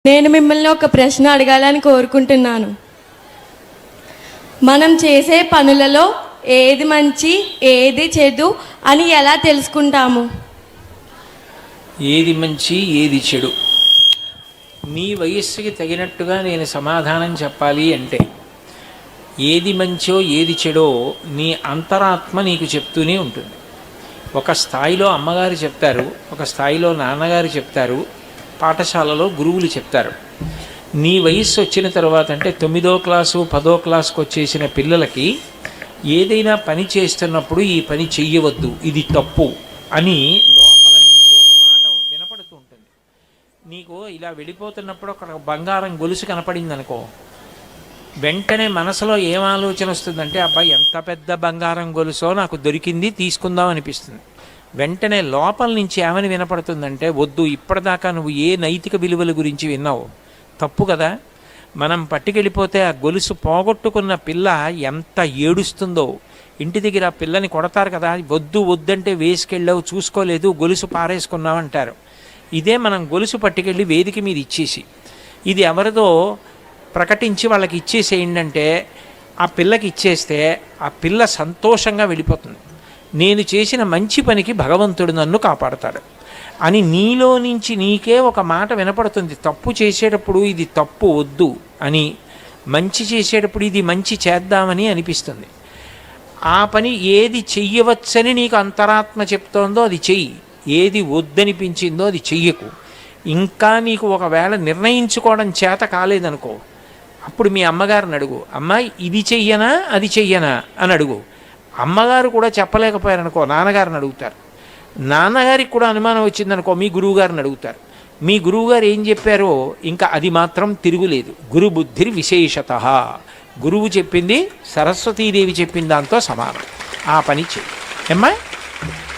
నేను మిమ్మల్ని ఒక ప్రశ్న అడగాలని కోరుకుంటున్నాను. మనం చేసే పనులలో ఏది మంచి ఏది చెడు అని ఎలా తెలుసుకుంటాము? ఏది మంచి ఏది చెడు నీ వయస్సుకి తగినట్టుగా నేను సమాధానం చెప్పాలి అంటే ఏది మంచో ఏది చెడో నీ అంతరాత్మ నీకు చెప్తూనే ఉంటుంది. ఒక స్థాయిలో అమ్మగారు చెప్తారు, ఒక స్థాయిలో నాన్నగారు చెప్తారు, పాఠశాలలో గురువులు చెప్తారు. నీ వయస్సు వచ్చిన తర్వాత అంటే 9వ క్లాసు 10వ క్లాసుకు వచ్చేసిన పిల్లలకి ఏదైనా పని చేస్తున్నప్పుడు ఈ పని చెయ్యవద్దు, ఇది తప్పు అని లోపల నుంచి ఒక మాట వినపడుతూ ఉంటుంది. నీకు ఇలా వెళ్ళిపోతున్నప్పుడు ఒక బంగారం గొలుసు కనపడింది అనుకో, వెంటనే మనసులో ఏం ఆలోచన వస్తుందంటే అబ్బాయి ఎంత పెద్ద బంగారం గొలుసో నాకు దొరికింది, తీసుకుందాం అనిపిస్తుంది. వెంటనే లోపల నుంచి ఏమని వినపడుతుందంటే వద్దు, ఇప్పటిదాకా నువ్వు ఏ నైతిక విలువల గురించి విన్నావు, తప్పు కదా. మనం పట్టుకెళ్ళిపోతే ఆ గొలుసు పోగొట్టుకున్న పిల్ల ఎంత ఏడుస్తుందో. ఇంటి దగ్గర ఆ పిల్లని కొడతారు కదా, వద్దు వద్దంటే వేసుకెళ్ళావు, చూసుకోలేదు, గొలుసు పారేసుకున్నావు అంటారు. ఇదే మనం గొలుసు పట్టుకెళ్ళి వేదిక మీద ఇచ్చేసి ఇది ఎవరిదో ప్రకటించి వాళ్ళకి ఇచ్చేసేయండి అంటే ఆ పిల్లకి ఇచ్చేస్తే ఆ పిల్ల సంతోషంగా వెళ్ళిపోతుంది. నేను చేసిన మంచి పనికి భగవంతుడు నన్ను కాపాడతాడు అని నీలో నుంచి నీకే ఒక మాట వినపడుతుంది. తప్పు చేసేటప్పుడు ఇది తప్పు వద్దు అని, మంచి చేసేటప్పుడు ఇది మంచి చేద్దామని అనిపిస్తుంది. ఆ పని ఏది చెయ్యవచ్చని నీకు అంతరాత్మ చెప్తోందో అది చెయ్యి, ఏది వద్దనిపించిందో అది చెయ్యకు. ఇంకా నీకు ఒకవేళ నిర్ణయించుకోవడం చేత కాలేదనుకో, అప్పుడు మీ అమ్మగారిని అడుగు, అమ్మాయి ఇది చెయ్యనా అది చెయ్యనా అని అడుగు. అమ్మగారు కూడా చెప్పలేకపోయారనుకో, నాన్నగారిని అడుగుతారు. నాన్నగారికి కూడా అనుమానం వచ్చిందనుకో, మీ గురువుగారిని అడుగుతారు. మీ గురువుగారు ఏం చెప్పారో ఇంకా అది మాత్రం తిరుగులేదు. గురు బుద్ధిర్ విశేషత, గురువు చెప్పింది సరస్వతీదేవి చెప్పిన దాంతో సమానం. ఆ పని చెయ్యి. ఏమ్మా?